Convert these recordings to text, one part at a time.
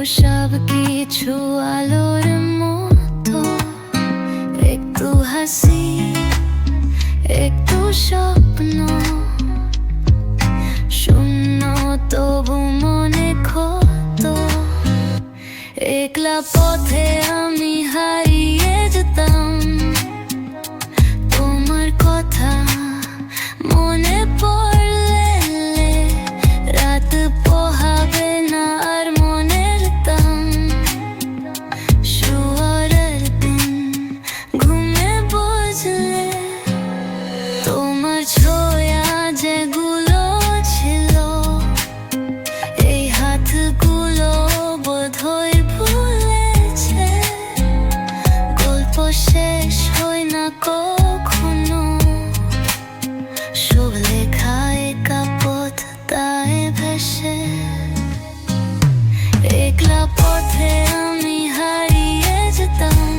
সব কিছু আলোর মতো, একটু হাসি একটু স্বপ্ন, শূন্য তবু মনে ক্ষত। একলা পথে আমি হারিয়ে যেতাম, তোমার কথা মনে পড়লে রাত পোহাবে না আর মনের দাম। শুয়ারের দিন ঘুমে বুঝলে তোমার ছোঁয়া যেগুলো ছিল, এই হাতগুলো বোধহয় ভুলেছে। গল্প শেষ হয় না কখনো, সব লেখা একা পথ তাই ভেসে। একলা পথে আমি হারিয়ে যেতাম,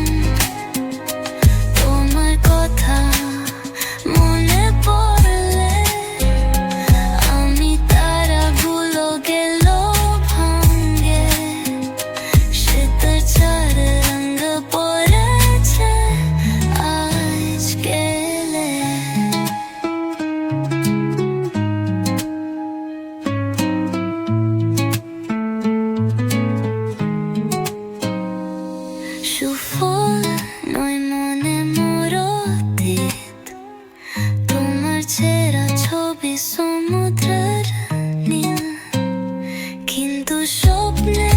তোমার কথা মনে পড়লে আমি তারাগুলো গেল ভাঙে। শীতের চার রঙ পড়েছে আজ গেলে। সুফল নয় মনে মোর অতীত, তোমার ছেঁড়া ছবি সমুদ্রের নীল, কিন্তু স্বপ্নে